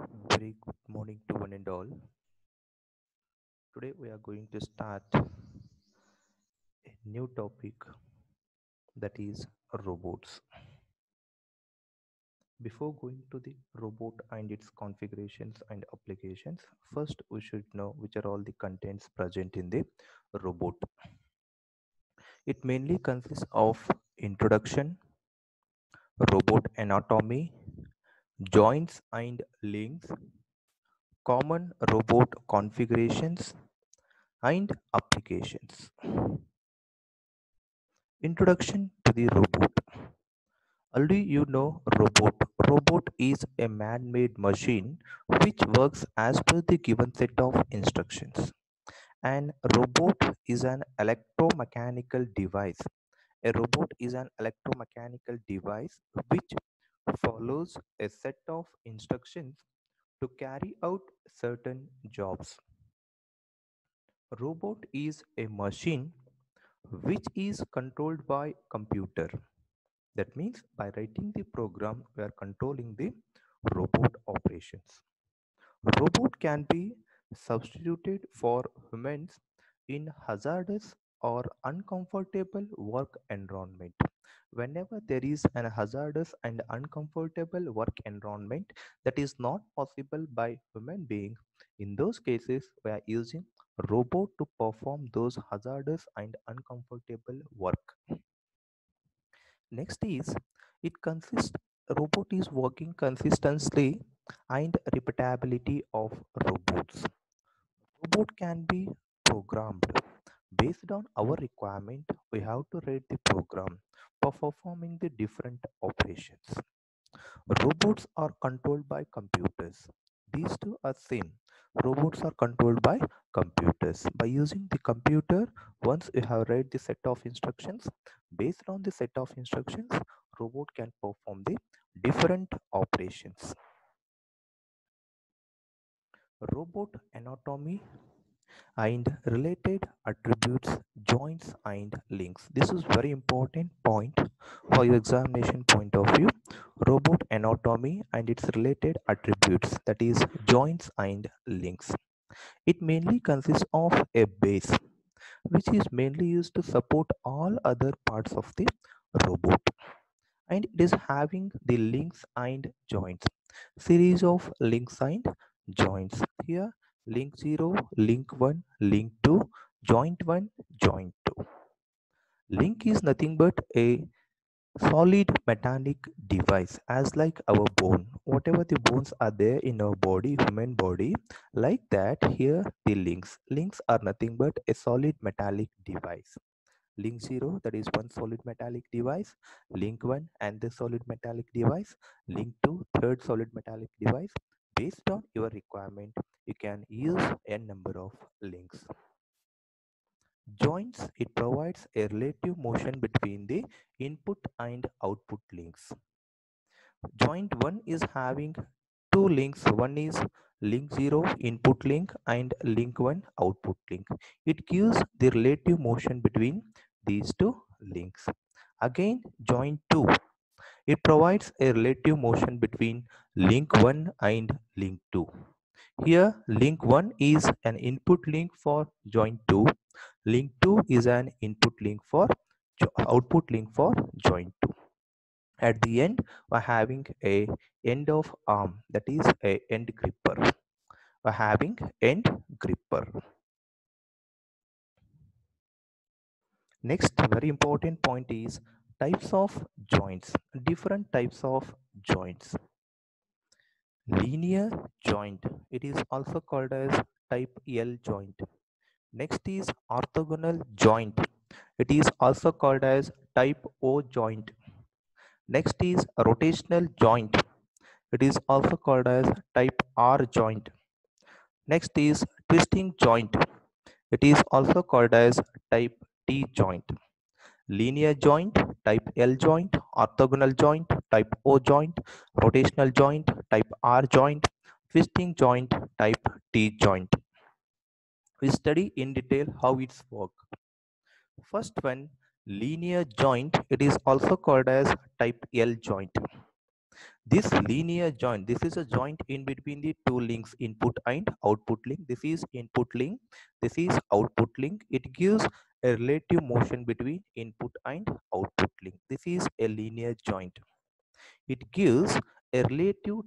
Very good morning to one and all. Today we are going to start a new topic, that is robots. Before going to the robot and its configurations and applications, first we should know which are all the contents present in the robot. It mainly consists of introduction, robot anatomy, joints and links, common robot configurations and applications. Introduction to the robot. Already you know robot. Robot is a man-made machine which works as per the given set of instructions. An robot is an electromechanical device. A robot is an electromechanical device which follows a set of instructions to carry out certain jobs. Robot is a machine which is controlled by computer. That means by writing the program, we are controlling the robot operations. Robot can be substituted for humans in hazardous or uncomfortable work environment. Whenever there is an hazardous and uncomfortable work environment that is not possible by human being, in those cases we are using robot to perform those hazardous and uncomfortable work. Next is it consists robot is working consistently and repeatability of robots. Robot can be programmed based on our requirement. We have to write the program for performing the different operations. Robots are controlled by computers. These two are same. Robots are controlled by computers. By using the computer, once you have read the set of instructions, based on the set of instructions, robot can perform the different operations. Robot anatomy and related attributes, joints and links. This is very important point for your examination point of view. Robot anatomy and its related attributes, that is joints and links. It mainly consists of a base which is mainly used to support all other parts of the robot, and it is having the links and joints, series of links and joints. Here link 0, link 1, link 2, joint 1, joint 2. Link is nothing but a solid metallic device, as like our bone. Whatever the bones are there in our body, human body, like that here the links are nothing but a solid metallic device. Link 0, that is one solid metallic device. Link 1, and the solid metallic device. Link 2, third solid metallic device. Based on your requirement, you can use a number of links. Joints, it provides a relative motion between the input and output links. Joint 1 is having two links. One is link 0 input link and link 1 output link. It gives the relative motion between these two links. Again, joint 2, it provides a relative motion between link 1 and link 2. Here link 1 is an input link for joint 2. Link 2 is an input link for output link for joint 2. At the end, we're having a end of arm, that is a end gripper. We're having end gripper. Next very important point is types of joints. Different types of joints. Linear joint, it is also called as type L joint. Next is orthogonal joint, it is also called as type O joint. Next is rotational joint, it is also called as type R joint. Next is twisting joint, it is also called as type T joint. Linear joint, type L joint, orthogonal joint, type O joint, rotational joint, type R joint, twisting joint, type T joint. We study in detail how it's work. First one, linear joint, it is also called as type L joint. This linear joint, this is a joint in between the two links, input and output link. This is input link, this is output link. It gives a relative motion between input and output link. This is a linear joint. It gives a relative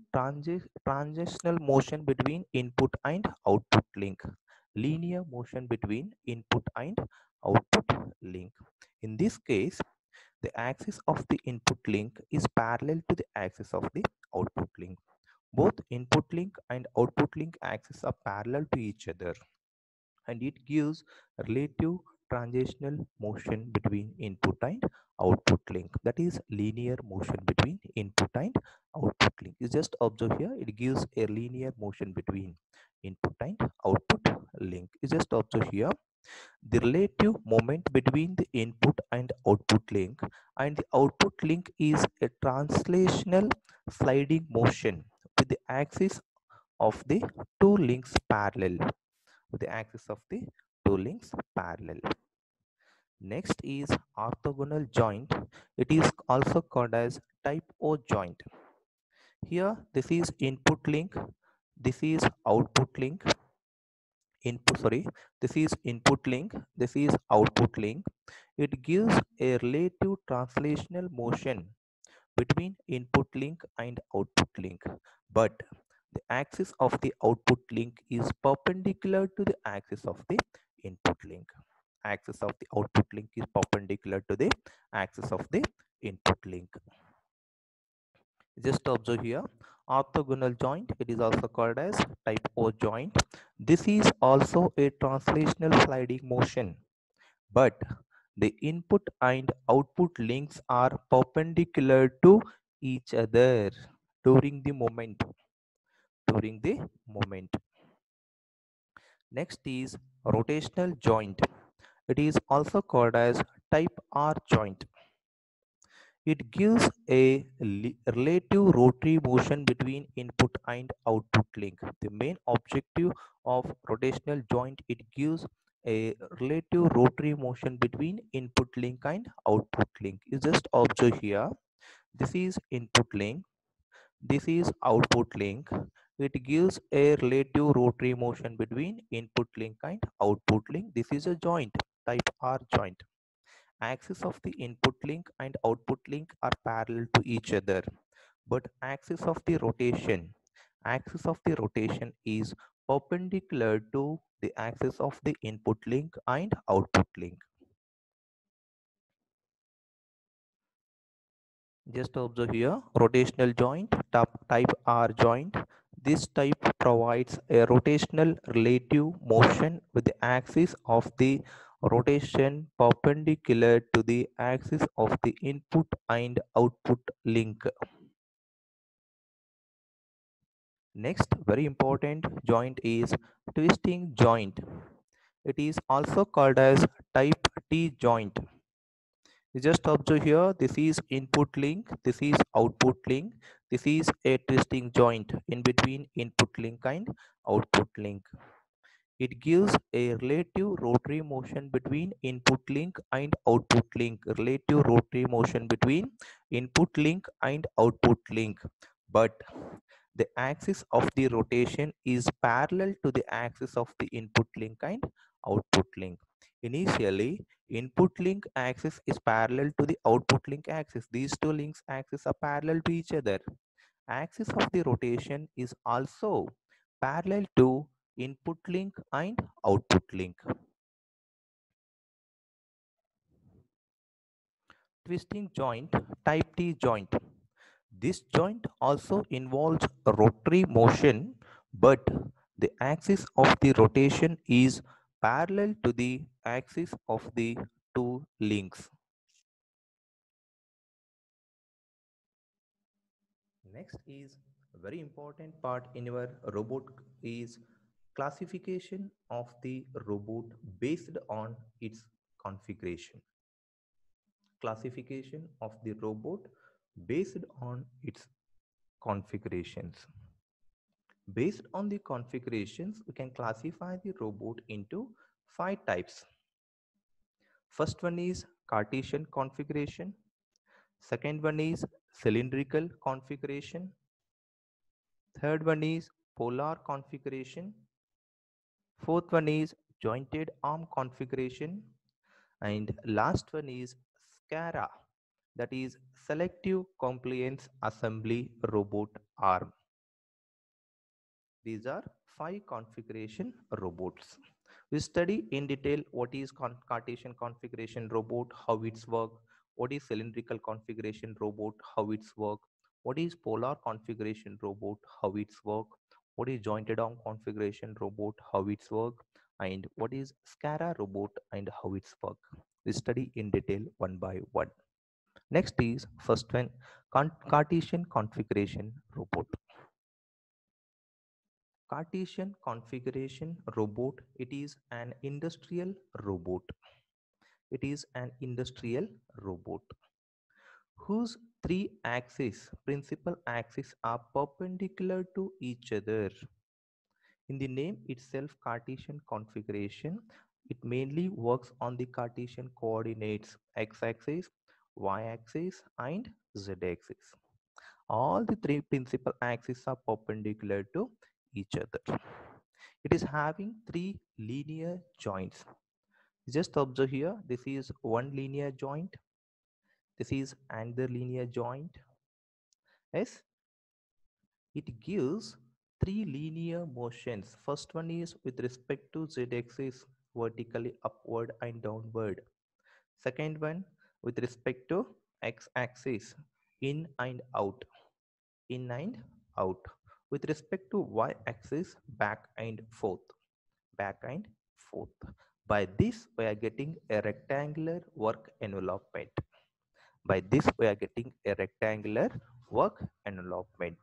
transitional motion between input and output link. Linear motion between input and output link. In this case, the axis of the input link is parallel to the axis of the output link. Both input link and output link axes are parallel to each other, and it gives relative transitional motion between input and output link. That is linear motion between input and output link. You just observe here, it gives a linear motion between input and output link. You just observe here, the relative moment between the input and output link and the output link is a translational sliding motion with the axis of the two links parallel, with the axis of the two links parallel. Next is orthogonal joint. It is also called as type O joint. Here this is input link, this is output link. This is input link, this is output link. It gives a relative translational motion between input link and output link, but the axis of the output link is perpendicular to the axis of the input link. Axis of the output link is perpendicular to the axis of the input link. Just observe here, orthogonal joint, it is also called as type O joint. This is also a translational sliding motion, but the input and output links are perpendicular to each other during the moment. Next is rotational joint. It is also called as type R joint. It gives a relative rotary motion between input and output link. The main objective of rotational joint, it gives a relative rotary motion between input link and output link. You just observe here, this is input link, this is output link. It gives a relative rotary motion between input link and output link. This is a joint, type R joint. Axis of the input link and output link are parallel to each other, but axis of the rotation is perpendicular to the axis of the input link and output link. Just observe here, rotational joint, type R joint. This type provides a rotational relative motion with the axis of the rotation perpendicular to the axis of the input and output link. Next, very important joint is twisting joint. It is also called as type T joint. You just observe here, this is input link, this is output link, this is a twisting joint in between input link and output link. It gives a relative rotary motion between input link and output link, relative rotary motion between input link and output link, but the axis of the rotation is parallel to the axis of the input link and output link. Initially, input link axis is parallel to the output link axis. These two links axes are parallel to each other. Axis of the rotation is also parallel to input link and output link. Twisting joint, type T joint. This joint also involves rotary motion, but the axis of the rotation is parallel to the axis of the two links. Next is a very important part in your robot is classification of the robot based on its configuration. Classification of the robot based on its configurations. Based on the configurations, we can classify the robot into 5 types. First one is Cartesian configuration. Second one is cylindrical configuration. Third one is polar configuration. Fourth one is jointed arm configuration. And last one is SCARA, that is selective compliance assembly robot arm. These are 5 configuration robots. We study in detail what is Cartesian configuration robot, how it's work, what is cylindrical configuration robot, how it's work, what is polar configuration robot, how it's work, what is jointed arm configuration robot, how it's work, and what is SCARA robot and how it's work. We study in detail one by one. Next is first one, Cartesian configuration robot. Cartesian configuration robot, it is an industrial robot. It is an industrial robot whose three axes, principal axes, are perpendicular to each other. In the name itself, Cartesian configuration, it mainly works on the Cartesian coordinates x-axis, y-axis and z-axis. All the three principal axes are perpendicular to each other. It is having three linear joints. Just observe here, this is one linear joint, this is another linear joint. Yes, it gives three linear motions. First one is with respect to z-axis, vertically upward and downward. Second one with respect to x-axis, in and out, in and out. With respect to y-axis, back and forth, back and forth. By this, we are getting a rectangular work envelopment. By this, we are getting a rectangular work envelopment.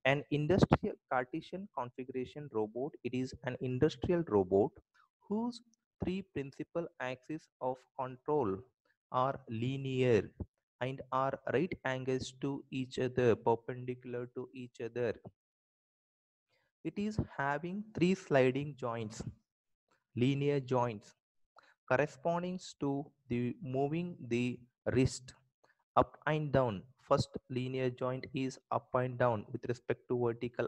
An industrial Cartesian configuration robot, it is an industrial robot whose three principal axes of control are linear and are right angles to each other, perpendicular to each other. It is having three sliding joints, linear joints, corresponding to the moving the wrist up and down. First linear joint is up and down with respect to vertical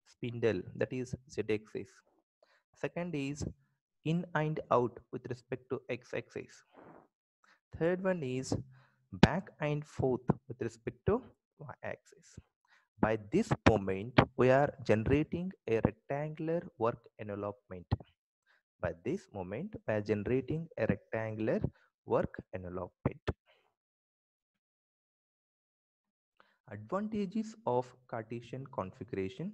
spindle, that is z-axis. Second is in and out with respect to x-axis. Third one is back and forth with respect to y-axis. By this moment, we are generating a rectangular work envelopment. By this moment, we are generating a rectangular work envelopment. Advantages of Cartesian configuration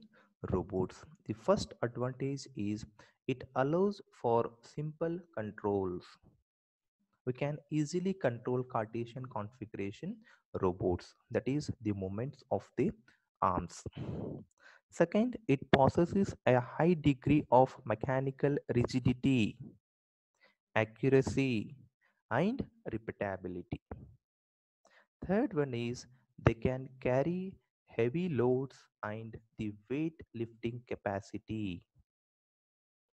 robots. The first advantage is it allows for simple controls. We can easily control Cartesian configuration robots, that is the movements of the arms. Second, it possesses a high degree of mechanical rigidity, accuracy, and repeatability. Third one is they can carry heavy loads and the weight lifting capacity.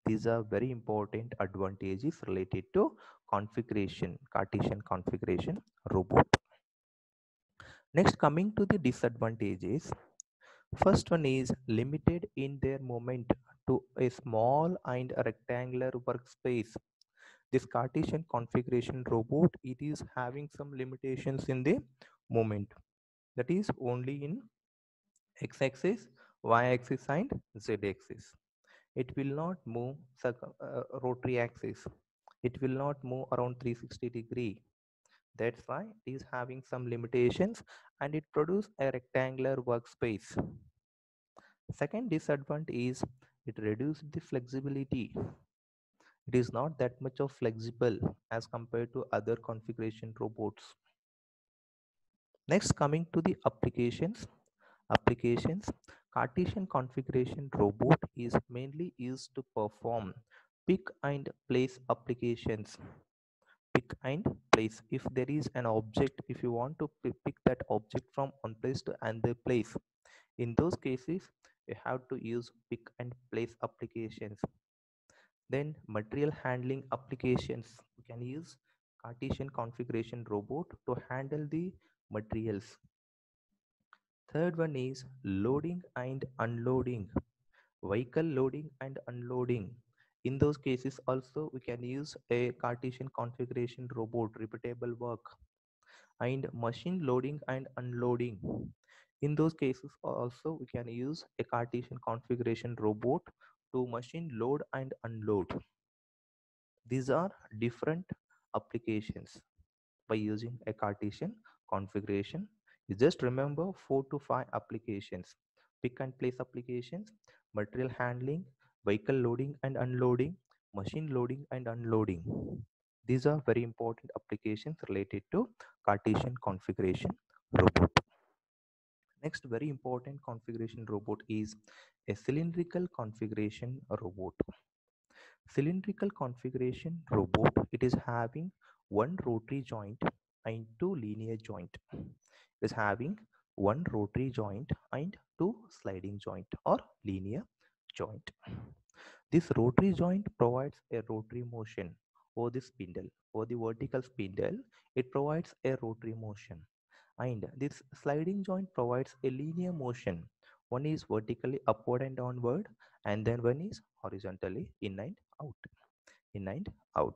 These are very important advantages related to configuration, Cartesian configuration robot. Next, coming to the disadvantages. First one is limited in their movement to a small and a rectangular workspace. This Cartesian configuration robot, it is having some limitations in the movement, that is only in x-axis, y-axis and z-axis. It will not move rotary axis. It will not move around 360 degree. That's why it is having some limitations and it produces a rectangular workspace. Second disadvantage is it reduces the flexibility. It is not that much of flexible as compared to other configuration robots. Next, coming to the applications, Cartesian configuration robot is mainly used to perform pick and place applications. Pick and place. If there is an object, if you want to pick that object from one place to another place, in those cases you have to use pick and place applications. Then material handling applications, you can use Cartesian configuration robot to handle the materials. Third one is loading and unloading, vehicle loading and unloading. In those cases also we can use a Cartesian configuration robot, repeatable work. And machine loading and unloading. In those cases also we can use a Cartesian configuration robot to machine load and unload. These are different applications by using a Cartesian configuration. You just remember 4 to 5 applications: pick and place applications, material handling, vehicle loading and unloading, machine loading and unloading. These are very important applications related to Cartesian configuration robot. Next very important configuration robot is a cylindrical configuration robot. Cylindrical configuration robot, it is having one rotary joint and two linear joint. It is having one rotary joint and two sliding joint or linear joint. This rotary joint provides a rotary motion over the spindle. Over the vertical spindle, it provides a rotary motion. And this sliding joint provides a linear motion. One is vertically upward and downward, and then one is horizontally in and out. In and out.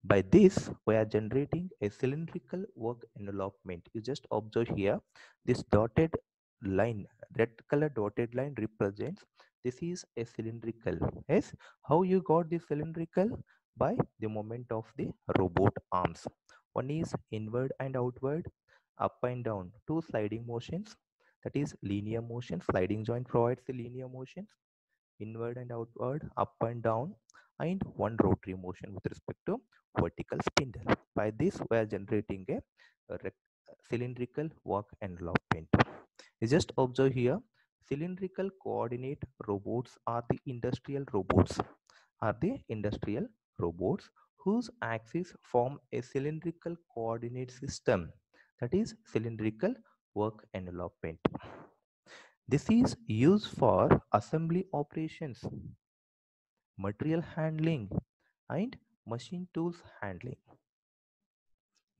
By this, we are generating a cylindrical work envelopment. You just observe here, this dotted line, red color dotted line represents this is a cylindrical. Yes, how you got the cylindrical? By the movement of the robot arms. One is inward and outward, up and down, two sliding motions, that is linear motion. Sliding joint provides the linear motions, inward and outward, up and down, and one rotary motion with respect to vertical spindle. By this, we are generating a cylindrical work envelopment. You just observe here, cylindrical coordinate robots are the industrial robots. Are the industrial robots whose axes form a cylindrical coordinate system, that is cylindrical work envelopment. This is used for assembly operations, material handling, and machine tools handling.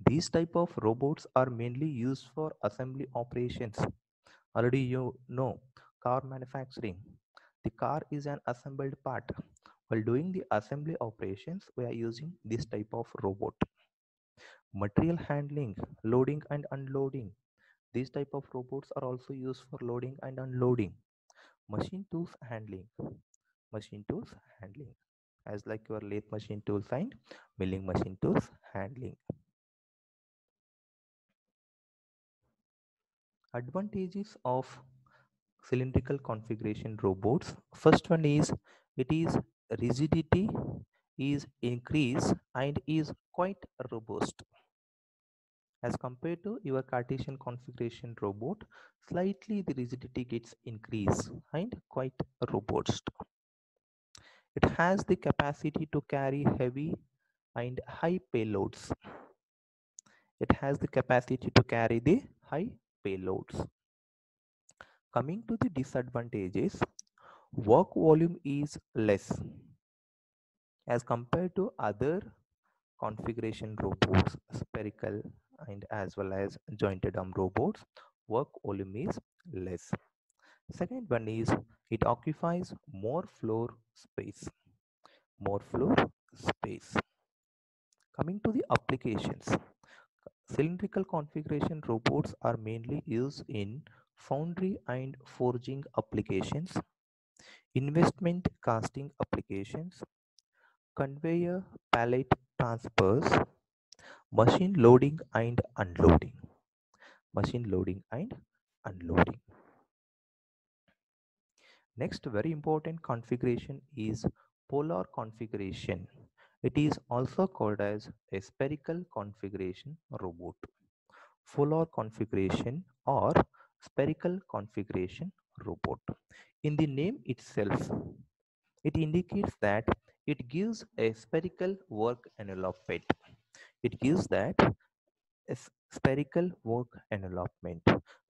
These type of robots are mainly used for assembly operations. Already you know car manufacturing. The car is an assembled part. While doing the assembly operations, we are using this type of robot. Material handling, loading and unloading. These type of robots are also used for loading and unloading. Machine tools handling. Machine tools handling. As like your lathe machine tools and milling machine tools handling. Advantages of cylindrical configuration robots. First one is it is rigidity is increased and is quite robust. As compared to your Cartesian configuration robot, slightly the rigidity gets increased and quite robust. It has the capacity to carry heavy and high payloads. It has the capacity to carry the high payloads. Coming to the disadvantages, work volume is less as compared to other configuration robots, spherical and as well as jointed arm robots. Work volume is less. Second one is it occupies more floor space. More floor space. Coming to the applications, cylindrical configuration robots are mainly used in foundry and forging applications, investment casting applications, conveyor pallet transfers, machine loading and unloading. Machine loading and unloading. Next very important configuration is polar configuration. It is also called as a spherical configuration robot. Polar configuration or spherical configuration robot. In the name itself, it indicates that it gives a spherical work envelopment. It gives that a spherical work envelopment.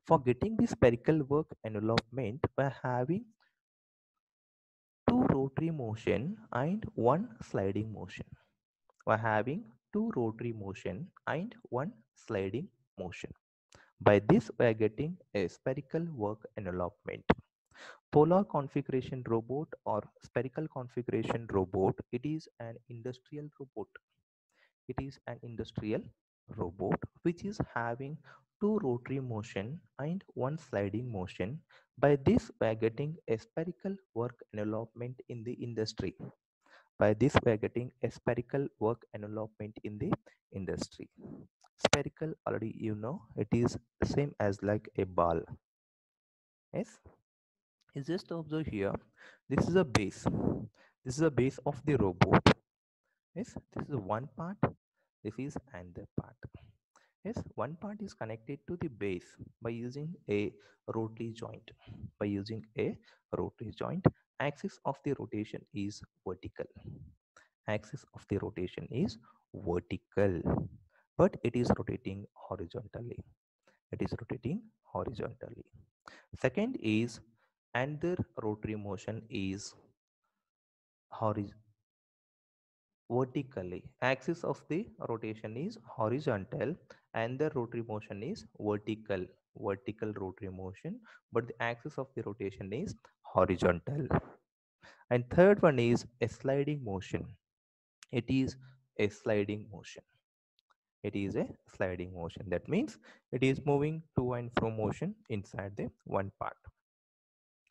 For getting the spherical work envelopment, by having two rotary motion and one sliding motion. By having two rotary motion and one sliding motion. By this, we are getting a spherical work envelopment. Polar configuration robot or spherical configuration robot, it is an industrial robot. It is an industrial robot which is having two rotary motion and one sliding motion. By this, we are getting a spherical work envelopment in the industry. By this, we are getting a spherical work envelopment in the industry. Spherical, already you know, it is same as like a ball. Yes, you just observe here. This is a base. This is a base of the robot. Yes, this is one part. This is another part. Yes, one part is connected to the base by using a rotary joint. By using a rotary joint, axis of the rotation is vertical. Axis of the rotation is vertical, but it is rotating horizontally. It is rotating horizontally. Second is another rotary motion is vertically. Axis of the rotation is horizontal and the rotary motion is vertical rotary motion, but the axis of the rotation is horizontal. And third one is a sliding motion. It is a sliding motion. It is a sliding motion. That means it is moving to and fro motion inside the one part.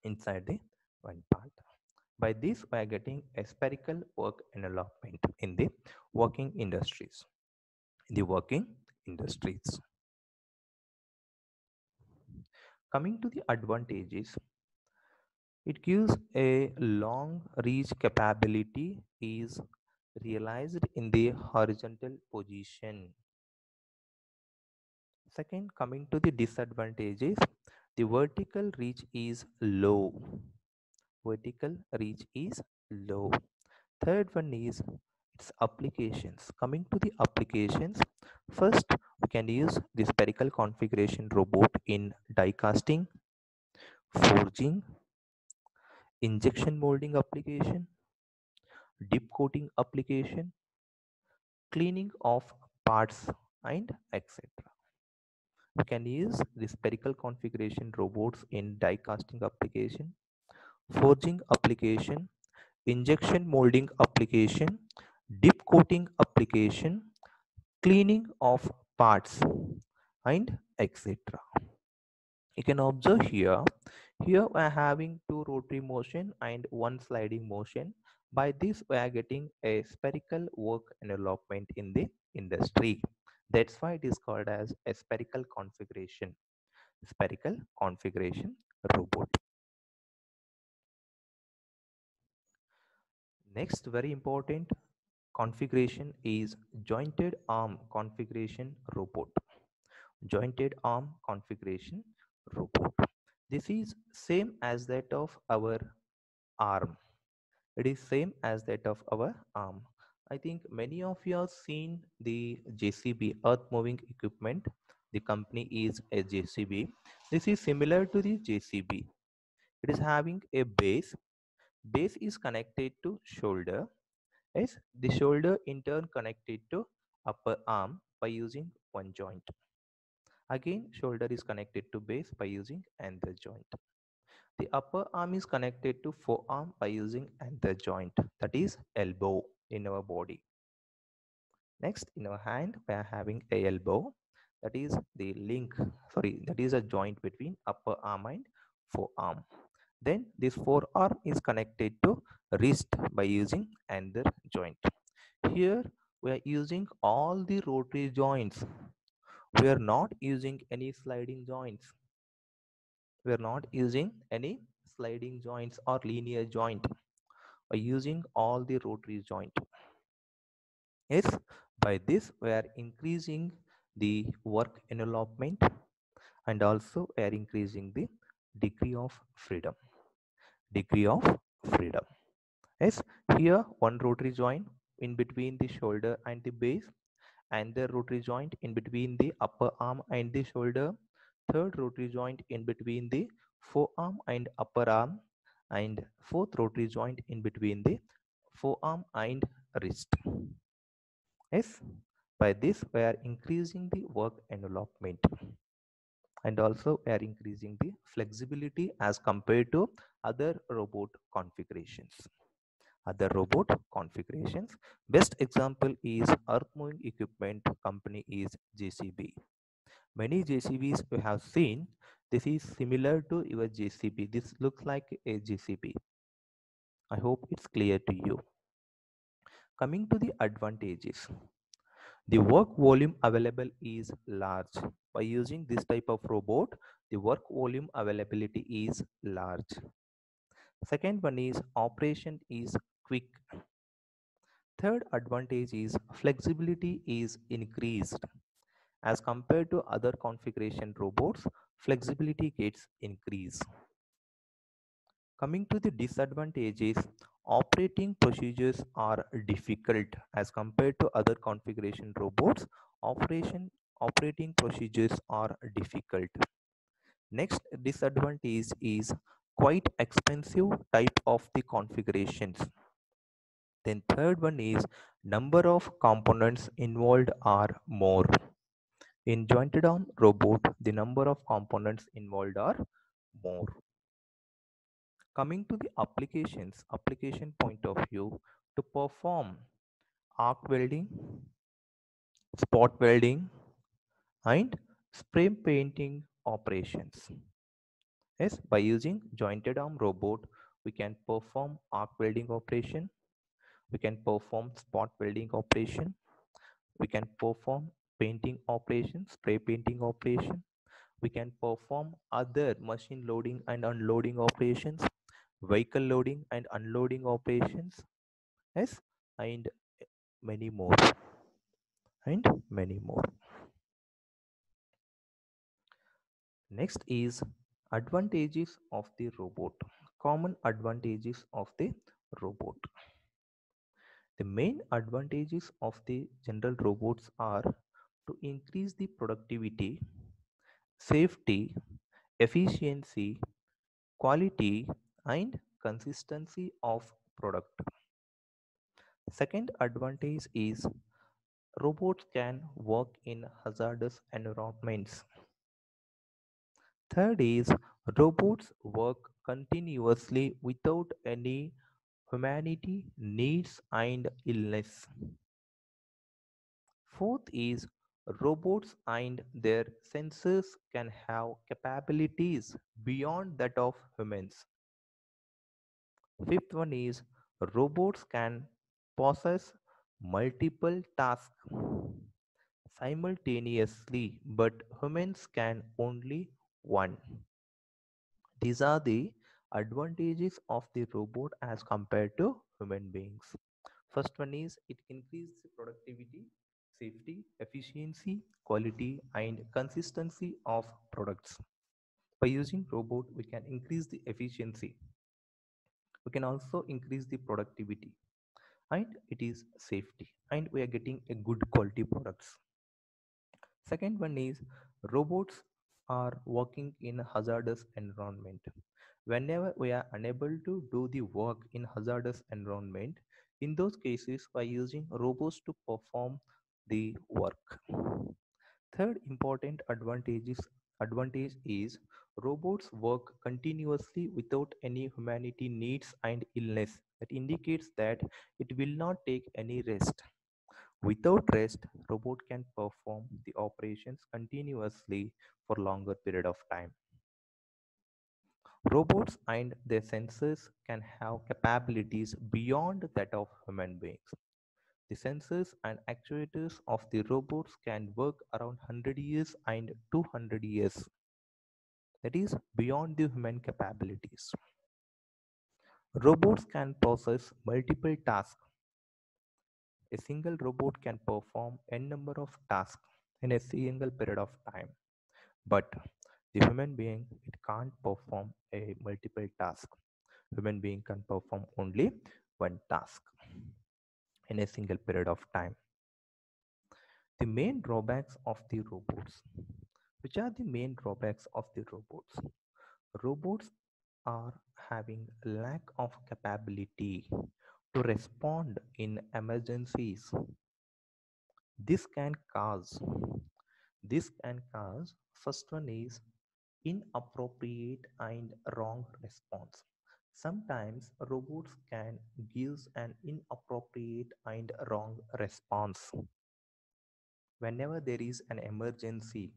Inside the one part. By this, we are getting a spherical work envelopment in the working industries. In the working industries. Coming to the advantages, it gives a long reach capability is realized in the horizontal position. Second, coming to the disadvantages, the vertical reach is low. Vertical reach is low. Third one is its applications. Coming to the applications, first we can use the spherical configuration robot in die casting, forging, injection molding application, dip coating application, cleaning of parts, and etc. We can use the spherical configuration robots in die casting application, forging application, injection molding application, dip coating application, cleaning of parts, and etc. You can observe here. Here we are having two rotary motion and one sliding motion. By this, we are getting a spherical work envelopment in the industry. That's why it is called as a spherical configuration. Spherical configuration robot. Next, very important configuration is jointed arm configuration robot. Jointed arm configuration robot. This is same as that of our arm. It is same as that of our arm. I think many of you have seen the JCB, earth moving equipment. The company is a JCB. This is similar to the JCB. It is having a base. Base is connected to shoulder. Yes, the shoulder in turn connected to upper arm by using one joint. Again, shoulder is connected to base by using another joint. The upper arm is connected to forearm by using another joint, that is elbow in our body. Next, in our hand, we are having a elbow, that is the link, that is a joint between upper arm and forearm. Then this forearm is connected to wrist by using another joint. Here we are using all the rotary joints. We are not using any sliding joints. We are not using any sliding joints or linear joint. We are using all the rotary joint. Yes, by this we are increasing the work envelopment and also we are increasing the degree of freedom. Degree of freedom. Yes, here one rotary joint in between the shoulder and the base, and the rotary joint in between the upper arm and the shoulder, third rotary joint in between the forearm and upper arm, and fourth rotary joint in between the forearm and wrist. Yes, by this we are increasing the work envelopment. and also we are increasing the flexibility as compared to other robot configurations. Other robot configurations. Best example is earth moving equipment company is JCB. Many JCBs we have seen, this is similar to your JCB. This looks like a JCB. I hope it's clear to you. Coming to the advantages, the work volume available is large. By using this type of robot, the work volume availability is large. Second one is operation is quick. Third advantage is flexibility is increased. As compared to other configuration robots, flexibility gets increased. Coming to the disadvantages, operating procedures are difficult. As compared to other configuration robots, operating procedures are difficult. Next disadvantage is quite expensive type of the configurations. Then third one is number of components involved are more. In jointed arm robot, the number of components involved are more. Coming to the application point of view, to perform arc welding, spot welding, and spray painting operations. Yes, by using jointed arm robot, we can perform arc welding operation, we can perform spot welding operation, we can perform painting operation, spray painting operation, we can perform other machine loading and unloading operations, vehicle loading and unloading operations, yes, and many more, and many more. Next is advantages of the robot. Common advantages of the robot. The main advantages of the general robots are to increase the productivity, safety, efficiency, quality, and consistency of product. Second advantage is robots can work in hazardous environments. Third is robots work continuously without any humanity needs and illness. Fourth is robots and their sensors can have capabilities beyond that of humans. Fifth one is robots can possess multiple tasks simultaneously, but humans can only one. These are the advantages of the robot as compared to human beings. First one is it increases productivity, safety, efficiency, quality, and consistency of products. By using robot, we can increase the efficiency. We can also increase the productivity, and it is safety, and we are getting a good quality products. Second one is robots are working in a hazardous environment. Whenever we are unable to do the work in hazardous environment, in those cases by using robots to perform the work. Third important advantage is robots work continuously without any humanity needs and illness. That indicates that it will not take any rest. Without rest, robot can perform the operations continuously for longer period of time. Robots and their sensors can have capabilities beyond that of human beings. The sensors and actuators of the robots can work around 100 years and 200 years. That is beyond the human capabilities. Robots can process multiple tasks. A single robot can perform n number of tasks in a single period of time. But the human being, it can't perform a multiple task. Human being can perform only one task in a single period of time. The main drawbacks of the robots. Which are the main drawbacks of the robots? Robots are having lack of capability to respond in emergencies. This can cause, first one is inappropriate and wrong response. Sometimes robots can give an inappropriate and wrong response. Whenever there is an emergency,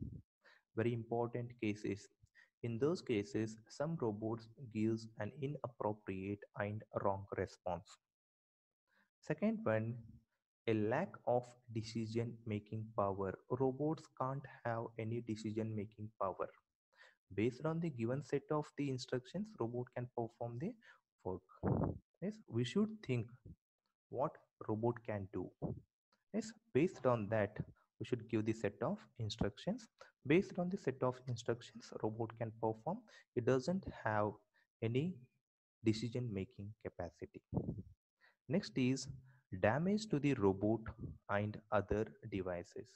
very important cases, in those cases, some robots gives an inappropriate and wrong response. Second one, a lack of decision making power. Robots can't have any decision making power. Based on the given set of the instructions, robot can perform the work. Yes, we should think what robot can do. Yes, based on that, we should give the set of instructions. Based on the set of instructions, robot can perform. It doesn't have any decision making capacity. Next is damage to the robot and other devices.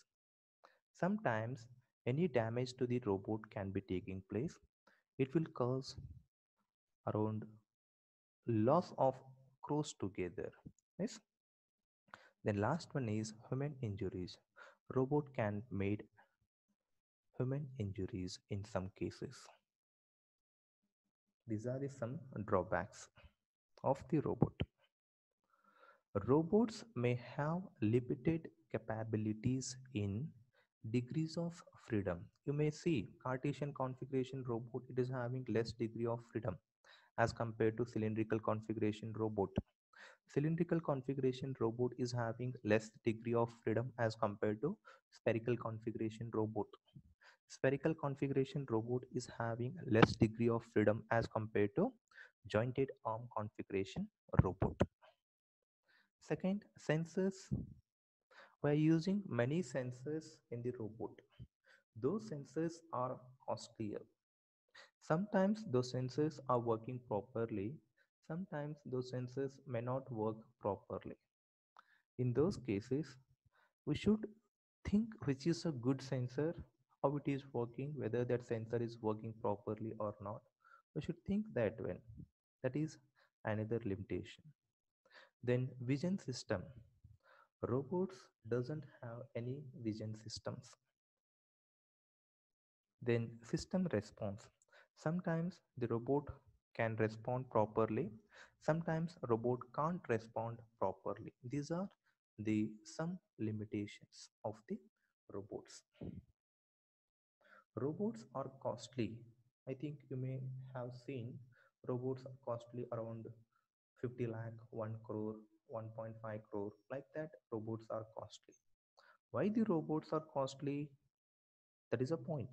Sometimes any damage to the robot can be taking place. It will cause around loss of cross together. Yes. Then last one is human injuries. Robot can make human injuries in some cases. These are the some drawbacks of the robot. Robots may have limited capabilities in degrees of freedom. You may see Cartesian configuration robot, it is having less degree of freedom as compared to cylindrical configuration robot. Cylindrical configuration robot is having less degree of freedom as compared to spherical configuration robot. Spherical configuration robot is having less degree of freedom as compared to jointed arm configuration robot. Second, sensors. We are using many sensors in the robot. Those sensors are costlier. Sometimes those sensors are working properly. Sometimes those sensors may not work properly. In those cases, we should think which is a good sensor, how it is working, whether that sensor is working properly or not. We should think that when. That is another limitation. Then vision system. Robots doesn't have any vision systems. Then system response. Sometimes the robot can respond properly. Sometimes robot can't respond properly. These are the some limitations of the robots. Robots are costly. I think you may have seen robots are costly around 50 lakh, 1 crore, 1.5 crore. Like that, robots are costly. Why the robots are costly? That is a point.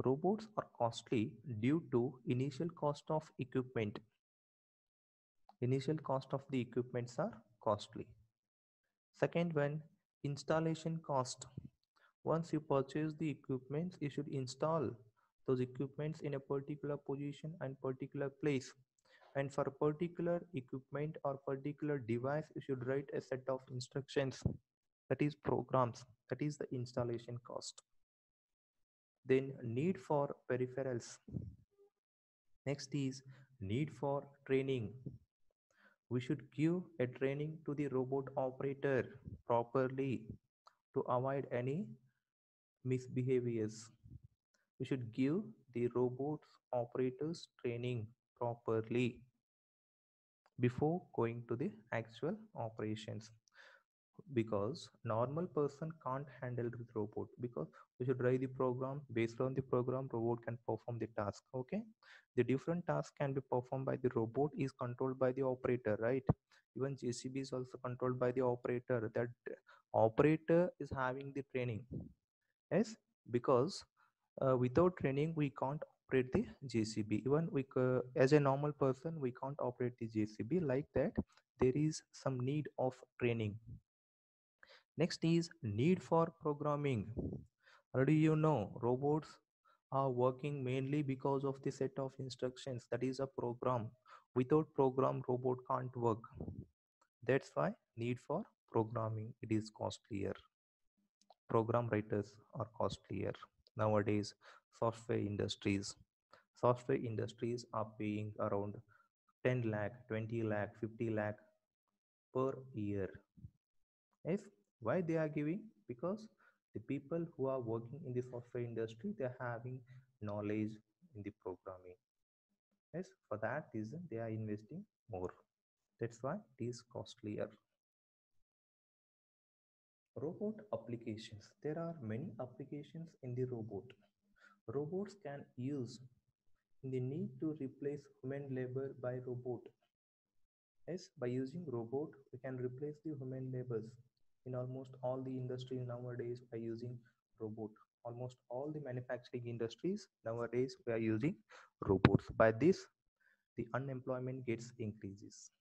Robots are costly due to initial cost of equipment. Initial cost of the equipments are costly. Second one, installation cost. Once you purchase the equipments, you should install those equipments in a particular position and particular place. And for a particular equipment or particular device, you should write a set of instructions, that is programs, that is the installation cost. Then need for peripherals. Next is need for training. We should give a training to the robot operator properly to avoid any misbehaviors. We should give the robot operators training properly before going to the actual operations, because normal person can't handle the robot, because we should write the program. Based on the program, robot can perform the task. Okay, the different tasks can be performed by the robot is controlled by the operator, right? Even JCB is also controlled by the operator. That operator is having the training. Yes, because without training we can't operate the JCB. Even as a normal person we can't operate the JCB. Like that, there is some need of training. Next is need for programming. Already you know robots are working mainly because of the set of instructions, that is a program. Without program, robot can't work. That's why need for programming, it is costlier. Program writers are costlier. Nowadays, software industries. Software industries are paying around 10 lakh, 20 lakh, 50 lakh per year. Yes, why they are giving? Because the people who are working in the software industry, they are having knowledge, in the programming. Yes, for that reason they are investing more. That's why it is costlier. Robot applications. There are many applications in the robot. Robots can use in the need to replace human labor by robot. Yes, by using robot, we can replace the human labors in almost all the industries nowadays by using robot. Almost all the manufacturing industries nowadays we are using robots. By this, the unemployment gets increases.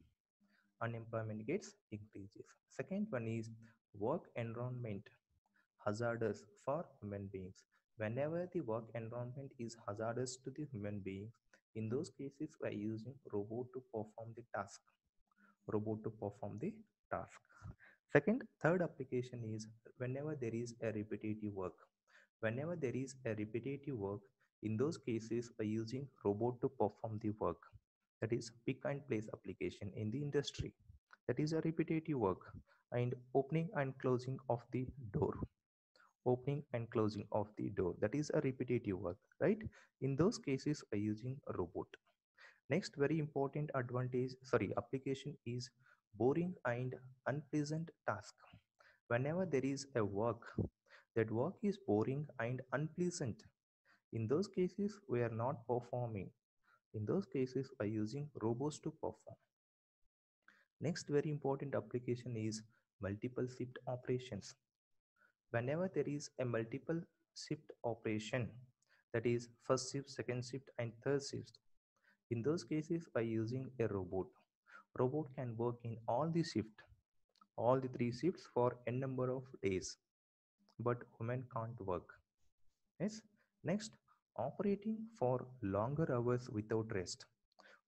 Unemployment gets increases. Second one is work environment hazardous for human beings. Whenever the work environment is hazardous to the human beings, in those cases we are using robot to perform the task. Robot to perform the task. Second, third application is whenever there is a repetitive work. Whenever there is a repetitive work, in those cases by using robot to perform the work. That is pick and place application in the industry. That is a repetitive work and opening and closing of the door. Opening and closing of the door. That is a repetitive work, right? In those cases by using a robot. Next very important application is boring and unpleasant task. Whenever there is a work, that work is boring and unpleasant. In those cases, we are not performing. In those cases, by using robots to perform. Next very important application is multiple shift operations. Whenever there is a multiple shift operation, that is first shift, second shift, and third shift, in those cases, by using a robot, robot can work in all the shift, all the three shifts for n number of days, but human can't work. Yes. Next, operating for longer hours without rest.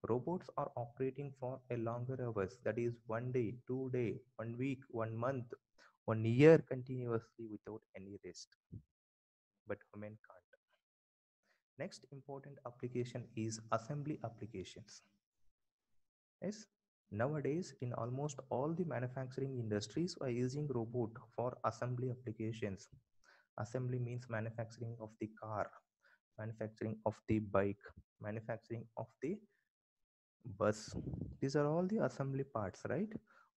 Robots are operating for a longer hours, that is 1 day, 2 day, 1 week, 1 month, 1 year continuously without any rest, but human can't. Next important application is assembly applications. Yes, nowadays in almost all the manufacturing industries are using robot for assembly applications. Assembly means manufacturing of the car, manufacturing of the bike, manufacturing of the bus. These are all the assembly parts, right?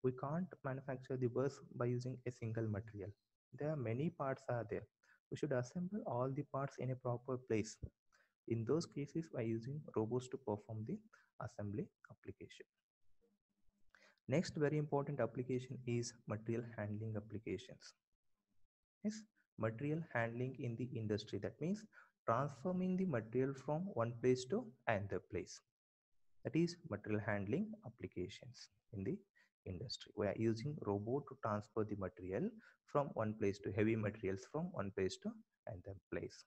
We can't manufacture the bus by using a single material. There are many parts are there. We should assemble all the parts in a proper place. In those cases, by using robots to perform the assembly application. Next very important application is material handling applications. Yes, material handling in the industry. That means transforming the material from one place to another place. That is material handling applications in the industry. We are using robot to transfer the material from one place to heavy materials from one place to another place.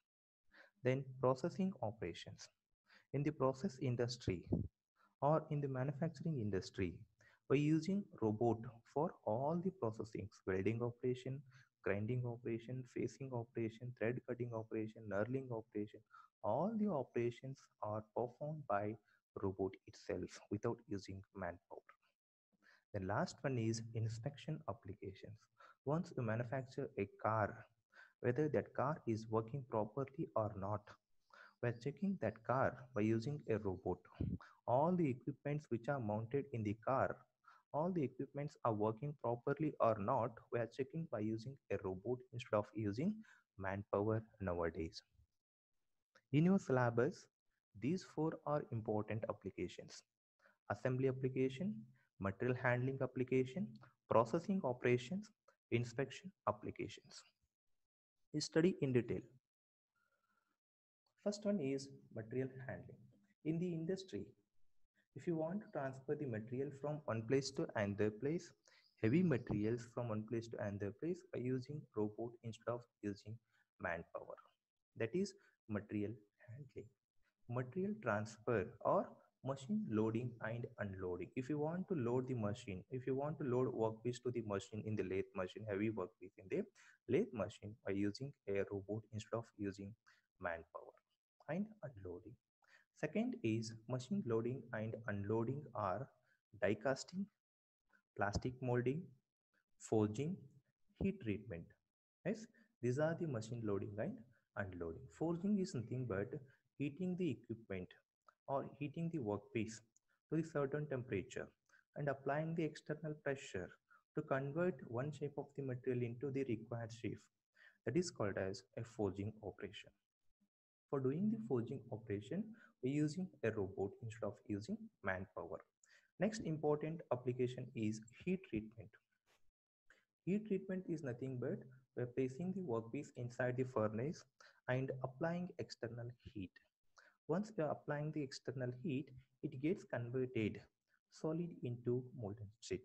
Then processing operations. In the process industry or in the manufacturing industry, by using robot for all the processing, welding operation, grinding operation, facing operation, thread cutting operation, knurling operation, all the operations are performed by robot itself without using manpower. The last one is inspection applications. Once you manufacture a car, whether that car is working properly or not, we're checking that car by using a robot. All the equipments which are mounted in the car, all the equipments are working properly or not, we are checking by using a robot instead of using manpower nowadays. In your syllabus, these four are important applications: assembly application, material handling application, processing operations, inspection applications. Study in detail. First one is material handling. In the industry, if you want to transfer the material from one place to another place, heavy materials from one place to another place by using robot instead of using manpower. That is material handling. Material transfer or machine loading and unloading. If you want to load the machine, if you want to load workpiece to the machine in the lathe machine, heavy workpiece in the lathe machine by using a robot instead of using manpower. And unloading. Second is machine loading and unloading are die casting, plastic molding, forging, heat treatment. Yes, these are the machine loading and unloading. Forging is nothing but heating the equipment or heating the workpiece to a certain temperature and applying the external pressure to convert one shape of the material into the required shape. That is called as a forging operation. For doing the forging operation, we're using a robot instead of using manpower. Next important application is heat treatment. Heat treatment is nothing but we're placing the workpiece inside the furnace and applying external heat. Once you're applying the external heat, it gets converted solid into molten state.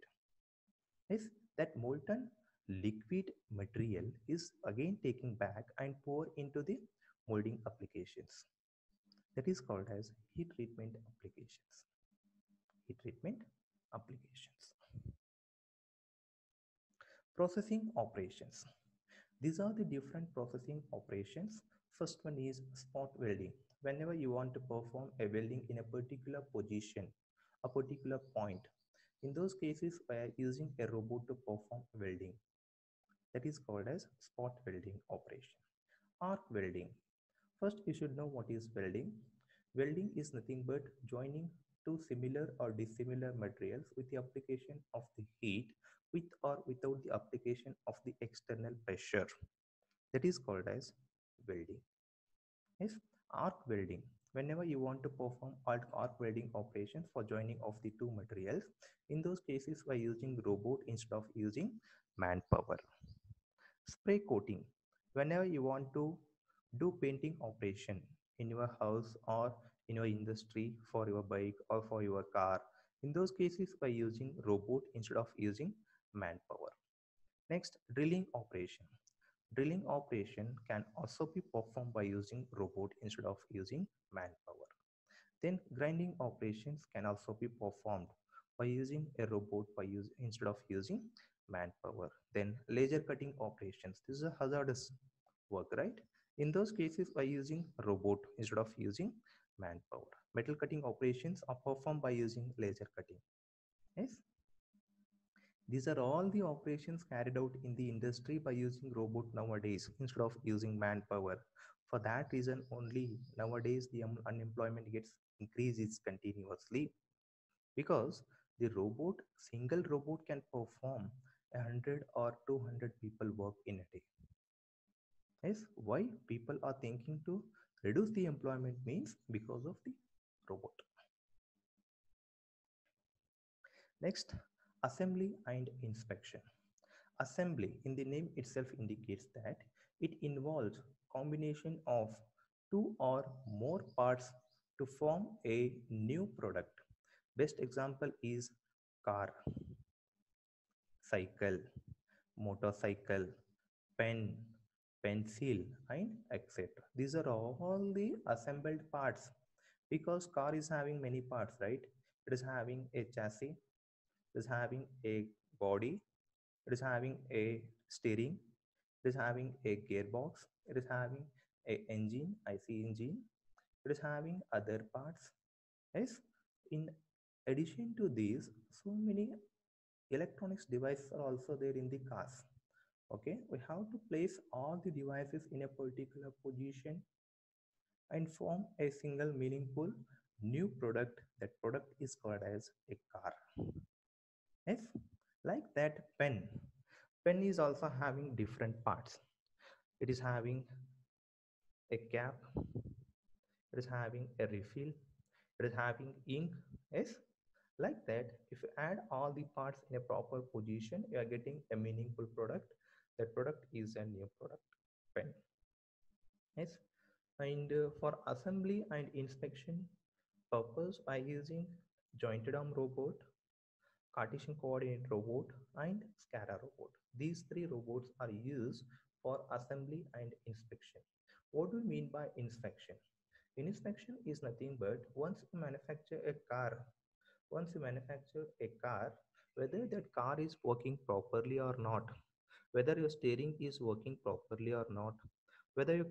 Yes, that molten liquid material is again taken back and poured into the molding applications. That is called as heat treatment applications. Heat treatment applications. Processing operations. These are the different processing operations. First one is spot welding. Whenever you want to perform a welding in a particular position, a particular point, in those cases we are using a robot to perform welding. That is called as spot welding operation. Arc welding. First, you should know what is welding. Welding is nothing but joining two similar or dissimilar materials with the application of the heat with or without the application of the external pressure. That is called as welding. Yes, arc welding. Whenever you want to perform arc welding operations for joining of the two materials, in those cases by using robot instead of using manpower. Spray coating. Whenever you want to do painting operation in your house or in your industry for your bike or for your car, in those cases by using robot instead of using manpower. Next, drilling operation. Drilling operation can also be performed by using robot instead of using manpower. Then grinding operations can also be performed by using a robot instead of using manpower. Then laser cutting operations. This is a hazardous work, right? In those cases by using robot instead of using manpower. Metal cutting operations are performed by using laser cutting. Yes. These are all the operations carried out in the industry by using robot nowadays instead of using manpower. For that reason only nowadays the unemployment gets increases continuously because the robot, single robot can perform 100 or 200 people work in a day. Yes, why people are thinking to reduce the employment means because of the robot. Next, assembly and inspection. Assembly in the name itself indicates that it involves combination of two or more parts to form a new product. Best example is car, cycle, motorcycle, pen, pencil, and etc. These are all the assembled parts because car is having many parts, right? It is having a chassis, it is having a body, it is having a steering, it is having a gearbox, it is having a engine, IC engine, it is having other parts. Yes, in addition to these, so many electronics devices are also there in the cars. Okay, we have to place all the devices in a particular position and form a single meaningful new product. That product is called as a car. Yes, like that pen. Pen is also having different parts. It is having a cap, it is having a refill, it is having ink. Yes, like that if you add all the parts in a proper position you are getting a meaningful product. That product is a new product, pen. Yes, and for assembly and inspection purpose by using jointed arm robot, Cartesian coordinate robot, and SCARA robot. These three robots are used for assembly and inspection. What do we mean by inspection? Inspection is nothing but once you manufacture a car, whether that car is working properly or not, whether your steering is working properly or not, whether your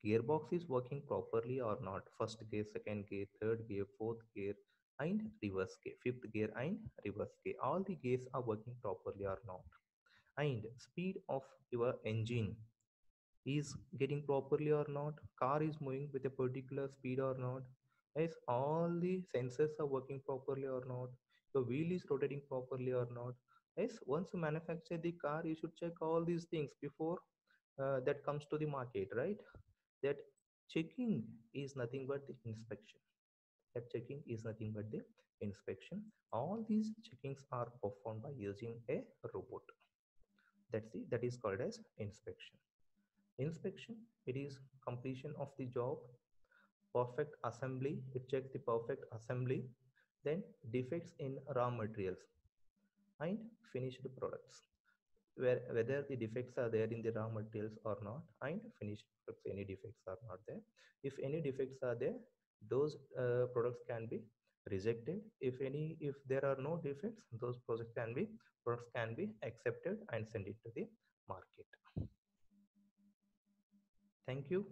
gearbox is working properly or not, first gear, second gear, third gear, fourth gear, and reverse gear, fifth gear, and reverse gear, all the gears are working properly or not, and speed of your engine, is getting properly or not, car is moving with a particular speed or not, is all the sensors are working properly or not, the wheel is rotating properly or not. Yes, once you manufacture the car, you should check all these things before that comes to the market, right? That checking is nothing but the inspection. That checking is nothing but the inspection. All these checkings are performed by using a robot. That is called as inspection. Inspection, it is completion of the job. Perfect assembly, it checks the perfect assembly. Then defects in raw materials and finished products, whether the defects are there in the raw materials or not, and finished products, any defects are not there. If any defects are there, those products can be rejected. If there are no defects, those products can be accepted and sent into the market. Thank you.